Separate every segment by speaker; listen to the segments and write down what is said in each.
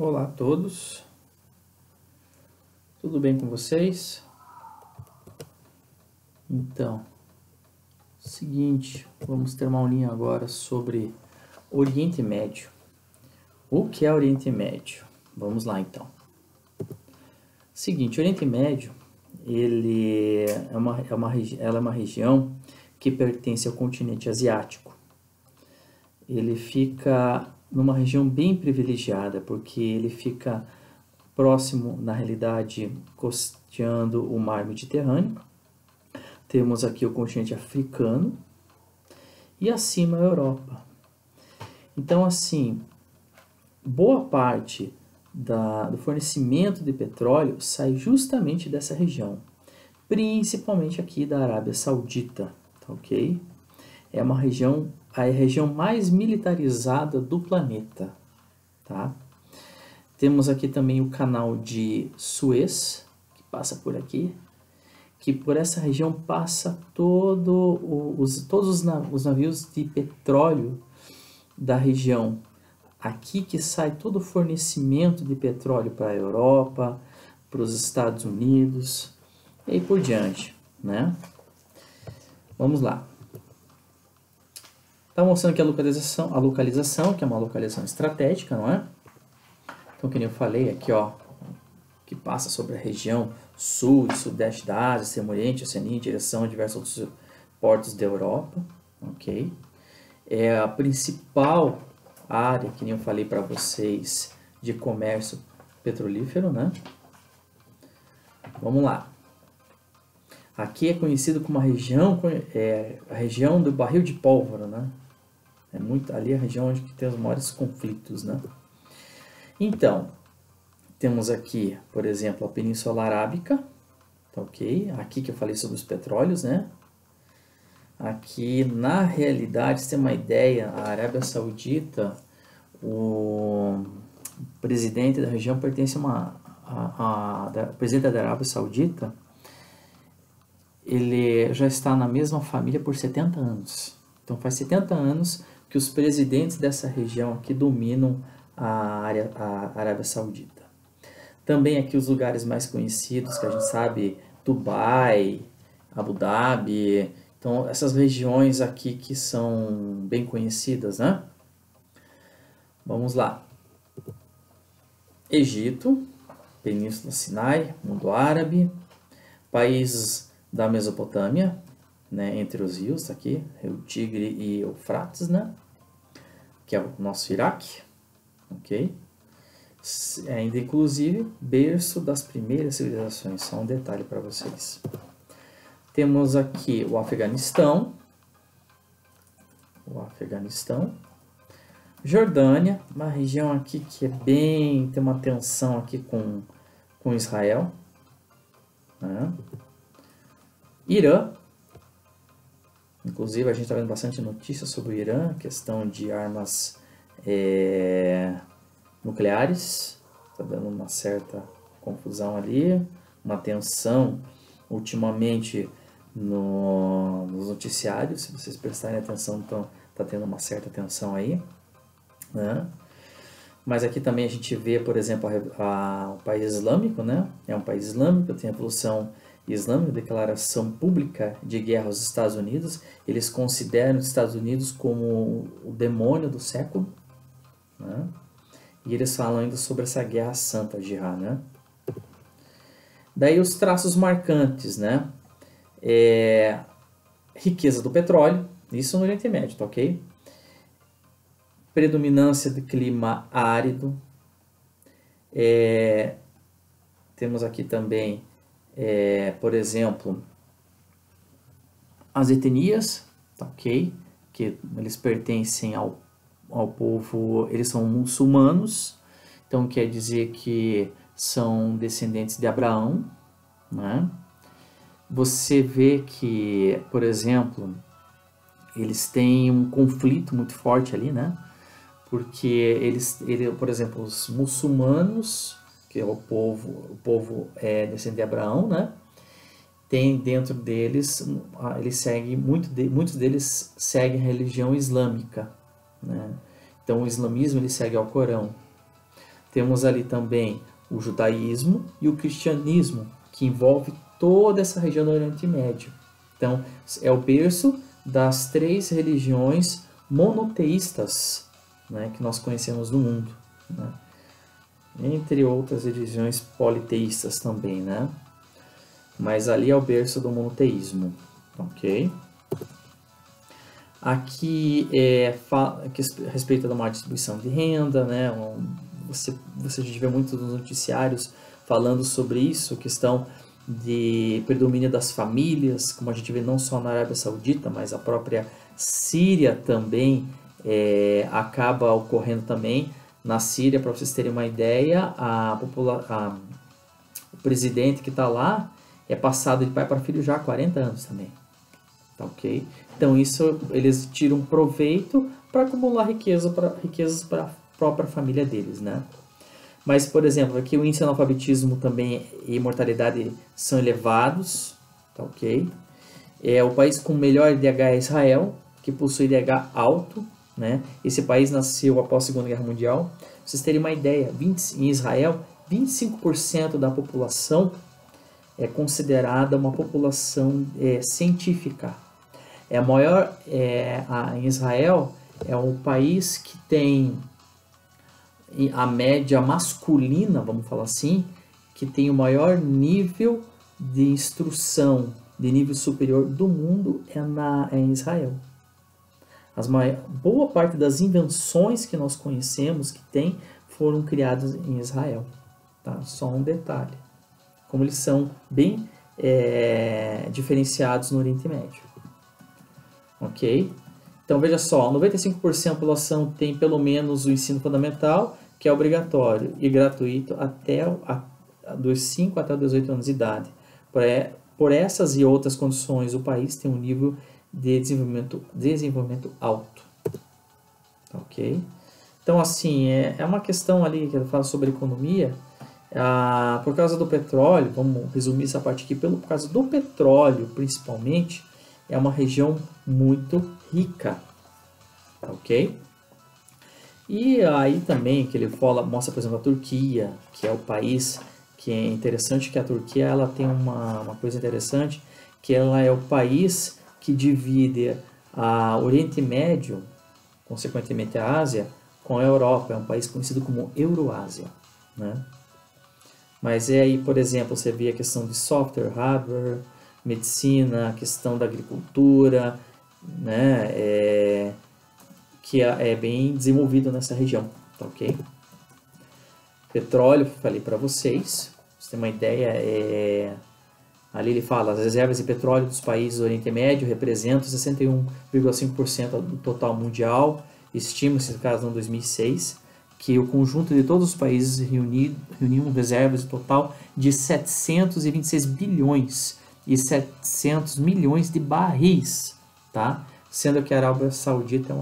Speaker 1: Olá a todos, tudo bem com vocês? Então, seguinte, vamos ter uma aulinha agora sobre Oriente Médio. O que é Oriente Médio? Vamos lá então. Seguinte, Oriente Médio, ela é uma região que pertence ao continente asiático. Ele fica numa região bem privilegiada, porque ele fica próximo, na realidade, costeando o mar Mediterrâneo. Temos aqui o continente africano e acima a Europa. Então, assim, boa parte do fornecimento de petróleo sai justamente dessa região, principalmente aqui da Arábia Saudita, tá ok? É a região mais militarizada do planeta, tá? Temos aqui também o canal de Suez, que passa por aqui, que por essa região passa todos os navios de petróleo da região. Aqui que sai todo o fornecimento de petróleo para a Europa, para os Estados Unidos e aí por diante, né? Vamos lá. Está mostrando aqui a localização, que é uma localização estratégica, não é? Então, como eu falei aqui, ó, que passa sobre a região sul e sudeste da Ásia, Extremo Oriente, Oceania, em direção a diversos outros portos da Europa, ok? É a principal área, que nem eu falei para vocês, de comércio petrolífero, né? Vamos lá. Aqui é conhecido como a região do barril de pólvora, né? Ali é a região onde tem os maiores conflitos, né? Então, temos aqui, por exemplo, a Península Arábica, tá ok? Aqui que eu falei sobre os petróleos, né? Aqui, na realidade, você tem uma ideia, a Arábia Saudita, o presidente da região pertence o presidente da Arábia Saudita, ele já está na mesma família por 70 anos. Então, faz 70 anos que os presidentes dessa região aqui dominam a Arábia Saudita. Também aqui os lugares mais conhecidos, que a gente sabe, Dubai, Abu Dhabi. Então, essas regiões aqui que são bem conhecidas, né? Vamos lá. Egito, Península Sinai, mundo árabe, países da Mesopotâmia, né, entre os rios, aqui, Rio Tigre e Eufrates, né? Que é o nosso Iraque, ok? Ainda inclusive berço das primeiras civilizações, só um detalhe para vocês. Temos aqui o Afeganistão, Jordânia, uma região aqui que tem uma tensão aqui com Israel, né? Irã, inclusive a gente está vendo bastante notícias sobre o Irã, questão de armas nucleares, está dando uma certa confusão ali, uma tensão ultimamente nos noticiários, se vocês prestarem atenção, está tendo uma certa tensão aí, né? Mas aqui também a gente vê, por exemplo, o país islâmico, né? É um país islâmico, tem a Revolução Islâmica, declaração pública de guerra aos Estados Unidos. Eles consideram os Estados Unidos como o demônio do século, né? E eles falam ainda sobre essa guerra santa, jihad, né? Daí os traços marcantes, né? Riqueza do petróleo, isso no Oriente Médio, tá ok? Predominância de clima árido. Temos aqui também, por exemplo, as etnias, tá ok? Que eles pertencem ao povo, eles são muçulmanos, então quer dizer que são descendentes de Abraão, né? Você vê que, por exemplo, eles têm um conflito muito forte ali, né? Porque por exemplo, os muçulmanos, que é o povo descendente de Abraão, né? Tem dentro deles, muitos deles seguem a religião islâmica, né? Então o islamismo ele segue ao Corão. Temos ali também o judaísmo e o cristianismo, que envolve toda essa região do Oriente Médio. Então, é o berço das 3 religiões monoteístas, né, que nós conhecemos no mundo, né? Entre outras religiões politeístas também, né? Mas ali é o berço do monoteísmo, ok? Aqui a respeito da má distribuição de renda, né? Você já vê muito nos noticiários falando sobre isso, questão de predomínio das famílias, como a gente vê não só na Arábia Saudita, mas a própria Síria também acaba ocorrendo também. Na Síria, para vocês terem uma ideia, o presidente que está lá é passado de pai para filho já há 40 anos também. Tá, ok? Então isso eles tiram proveito para acumular riquezas para a própria família deles, né? Mas, por exemplo, aqui o índice de analfabetismo também e mortalidade são elevados, tá, ok? O país com melhor IDH é Israel, que possui IDH alto, né? Esse país nasceu após a Segunda Guerra Mundial. Pra vocês terem uma ideia, em Israel, 25% da população é considerada uma população científica. Em Israel é um país que tem a média masculina, vamos falar assim, que tem o maior nível de instrução, de nível superior do mundo é em Israel. Boa parte das invenções que nós conhecemos que tem foram criadas em Israel. Tá? Só um detalhe. Como eles são bem diferenciados no Oriente Médio. Ok? Então veja só, 95% da população tem pelo menos o ensino fundamental, que é obrigatório e gratuito dos 5 até 18 anos de idade. Por essas e outras condições, o país tem um nível de desenvolvimento alto. Ok? Então, assim, é uma questão ali que eu falo sobre economia. Por causa do petróleo, vamos resumir essa parte aqui, por causa do petróleo, principalmente, é uma região muito rica. Ok? E aí também que ele mostra, por exemplo, a Turquia, que é o país que é interessante, que a Turquia ela tem uma coisa interessante, que ela é o país que divide o Oriente Médio, consequentemente a Ásia, com a Europa. É um país conhecido como Euroásia, né? Mas aí, por exemplo, você vê a questão de software, hardware, medicina, a questão da agricultura, né? Que é bem desenvolvido nessa região, tá, ok? Petróleo, falei para vocês, pra você ter uma ideia, ali ele fala, as reservas de petróleo dos países do Oriente Médio representam 61,5% do total mundial, estima-se, no caso, em 2006, que o conjunto de todos os países reuniam reservas de total de 726 bilhões e 700 milhões de barris, tá? Sendo que a Arábia Saudita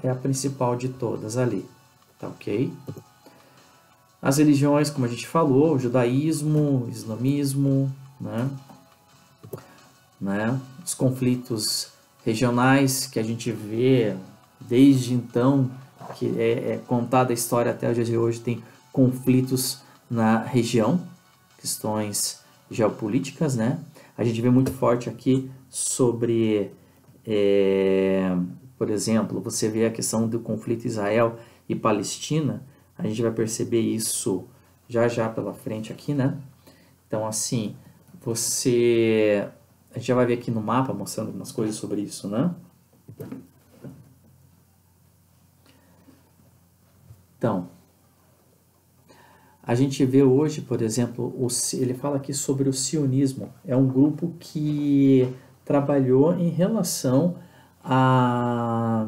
Speaker 1: é a principal de todas ali, tá, ok? As religiões, como a gente falou, o judaísmo, o islamismo, né? Os conflitos regionais que a gente vê desde então, que é contada a história até os dias de hoje, tem conflitos na região, questões geopolíticas, né? A gente vê muito forte aqui sobre... por exemplo, você vê a questão do conflito Israel e Palestina, a gente vai perceber isso já pela frente aqui, né? Então, assim, a gente já vai ver aqui no mapa mostrando algumas coisas sobre isso, né? Então, a gente vê hoje, por exemplo, ele fala aqui sobre o sionismo. É um grupo que trabalhou em relação a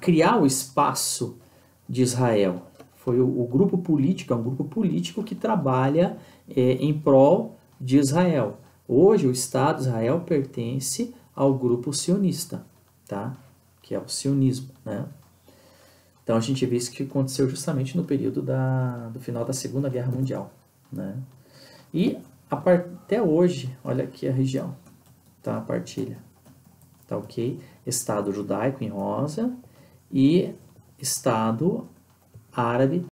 Speaker 1: criar o espaço de Israel. Foi o grupo político, é um grupo político que trabalha em prol de Israel. Hoje o Estado de Israel pertence ao grupo sionista, tá? Que é o sionismo, né? Então a gente vê isso que aconteceu justamente no período do final da Segunda Guerra Mundial, né? E até hoje, olha aqui a região, tá? A partilha, tá, ok? Estado judaico em rosa e Estado árabe